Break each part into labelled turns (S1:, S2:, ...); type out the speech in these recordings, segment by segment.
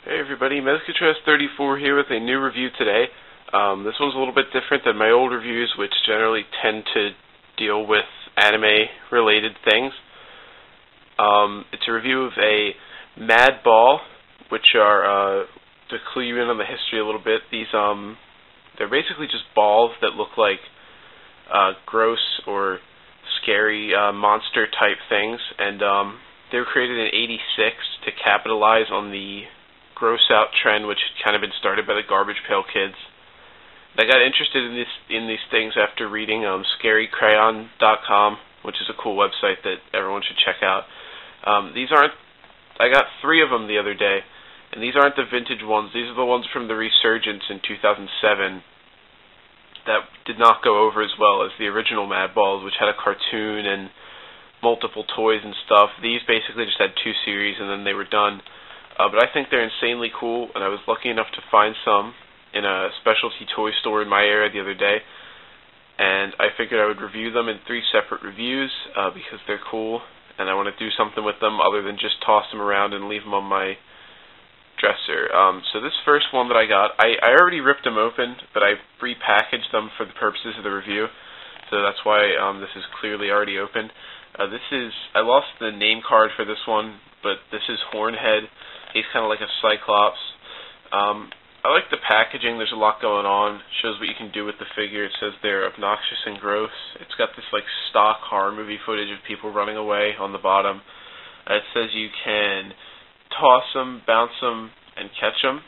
S1: Hey everybody, Mescatras34 here with a new review today. This one's a little bit different than my old reviews, which generally tend to deal with anime-related things. It's a review of a Madball, which are, to clue you in on the history a little bit, they're basically just balls that look like gross or scary monster-type things, and they were created in '86 to capitalize on the gross out trend, which had kind of been started by the Garbage Pail Kids. I got interested in these things after reading ScaryCrayon.com, which is a cool website that everyone should check out. I got 3 of them the other day, and these aren't the vintage ones. These are the ones from the resurgence in 2007 that did not go over as well as the original Madballs, which had a cartoon and multiple toys and stuff. These basically just had 2 series and then they were done. But I think they're insanely cool, and I was lucky enough to find some in a specialty toy store in my area the other day, and I figured I would review them in 3 separate reviews because they're cool, and I want to do something with them other than just toss them around and leave them on my dresser. So this first one that I got, I already ripped them open, but I repackaged them for the purposes of the review, so that's why this is clearly already open. I lost the name card for this one, but this is Hornhead. He's kind of like a Cyclops. I like the packaging. There's a lot going on. Shows what you can do with the figure. It says they're obnoxious and gross. It's got this like stock horror movie footage of people running away on the bottom. It says you can toss them, bounce them, and catch them.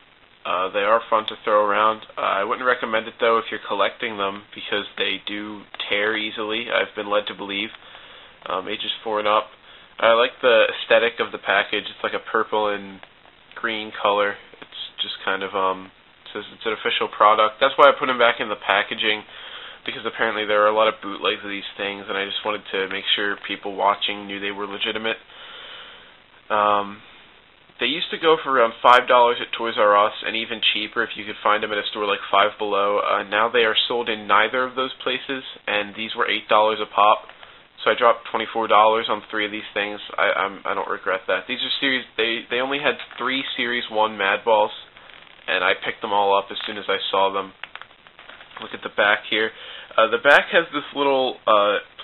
S1: They are fun to throw around. I wouldn't recommend it though if you're collecting them because they do tear easily, I've been led to believe. Ages 4 and up. I like the aesthetic of the package. It's like a purple and green color. It's just kind of, says it's an official product. That's why I put them back in the packaging, because apparently there are a lot of bootlegs of these things, and I just wanted to make sure people watching knew they were legitimate. They used to go for around $5 at Toys R Us, and even cheaper if you could find them at a store like Five Below. Now they are sold in neither of those places, and these were $8 a pop. So I dropped $24 on 3 of these things. I don't regret that. These are series. They only had 3 Series 1 Madballs, and I picked them all up as soon as I saw them. Look at the back here. The back has this little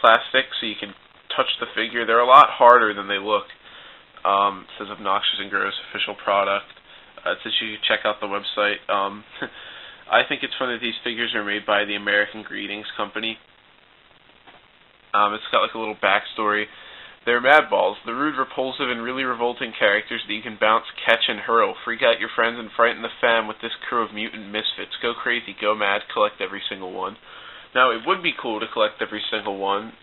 S1: plastic, so you can touch the figure. They're a lot harder than they look. It says obnoxious and gross official product. It says you can check out the website. I think it's fun that these figures are made by the American Greetings Company. It's got like a little backstory. They're Madballs, the rude, repulsive, and really revolting characters that you can bounce, catch, and hurl. Freak out your friends and frighten the fam with this crew of mutant misfits. Go crazy, go mad, collect every single one. Now, it would be cool to collect every single one,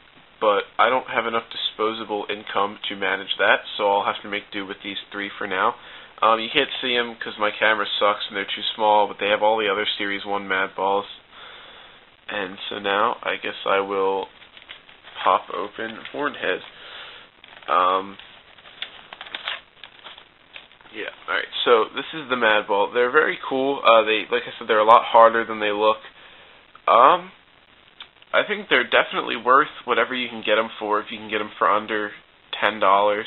S1: but I don't have enough disposable income to manage that, so I'll have to make do with these 3 for now. You can't see them because my camera sucks and they're too small, but they have all the other Series 1 Madballs. And so now, I guess I will pop open Hornhead. Yeah, alright, so this is the Madball. They're very cool. Like I said, they're a lot harder than they look. I think they're definitely worth whatever you can get them for, if you can get them for under $10.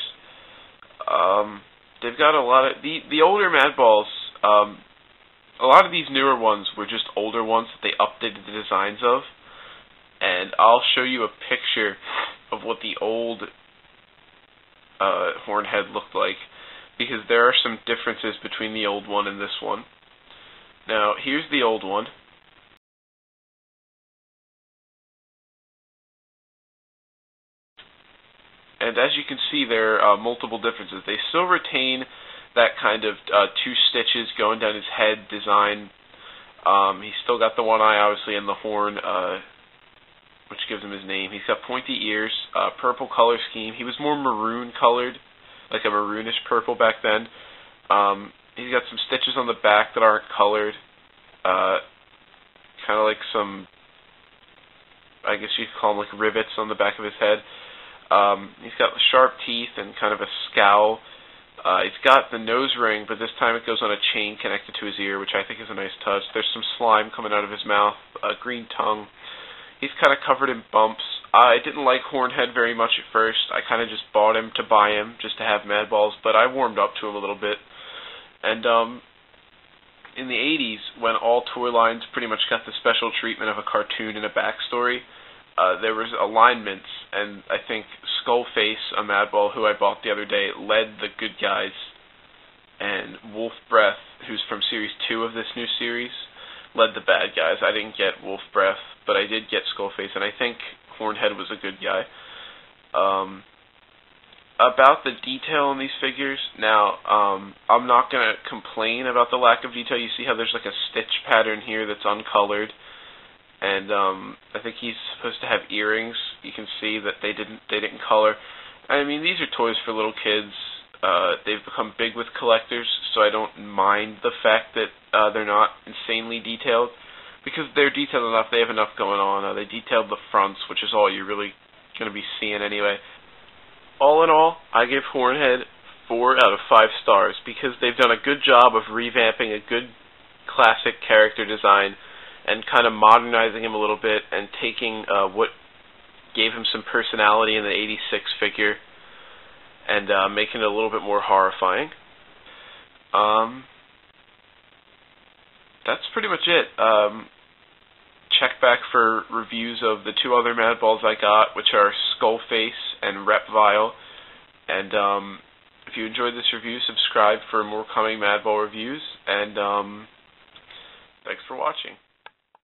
S1: They've got a lot of, the older Madballs, a lot of these newer ones were just older ones that they updated the designs of. And I'll show you a picture of what the old Hornhead looked like, because there are some differences between the old one and this one. Now, here's the old one. And as you can see, there are multiple differences. They still retain that kind of 2 stitches going down his head design. He's still got the one eye, obviously, and the horn, which gives him his name. He's got pointy ears, purple color scheme. He was more maroon colored, like a maroonish purple back then. He's got some stitches on the back that aren't colored, kind of like some, I guess you could call them like rivets on the back of his head. He's got sharp teeth and kind of a scowl. He's got the nose ring, but this time it goes on a chain connected to his ear, which I think is a nice touch. There's some slime coming out of his mouth, a green tongue. He's kind of covered in bumps. I didn't like Hornhead very much at first. I kind of just bought him to buy him, just to have Madballs, but I warmed up to him a little bit. And in the 80s, when all toy lines pretty much got the special treatment of a cartoon and a backstory, there was alignments, and I think Skullface, a Madball who I bought the other day, led the good guys, and Wolf Breath, who's from Series 2 of this new series, led the bad guys. I didn't get Wolf Breath, but I did get Skullface, and I think Hornhead was a good guy. About the detail in these figures, now, I'm not going to complain about the lack of detail. You see how there's like a stitch pattern here that's uncolored, and I think he's supposed to have earrings. You can see that they didn't color. I mean, these are toys for little kids. They've become big with collectors, so I don't mind the fact that they're not insanely detailed, because they're detailed enough. They have enough going on. They detailed the fronts, which is all you're really going to be seeing anyway. All in all, I give Hornhead 4 out of 5 stars, because they've done a good job of revamping a good classic character design and kind of modernizing him a little bit and taking what gave him some personality in the 86 figure and making it a little bit more horrifying. That's pretty much it. Check back for reviews of the 2 other Madballs I got, which are Skullface and Repvile. And if you enjoyed this review, subscribe for more coming Madball reviews. And thanks for watching.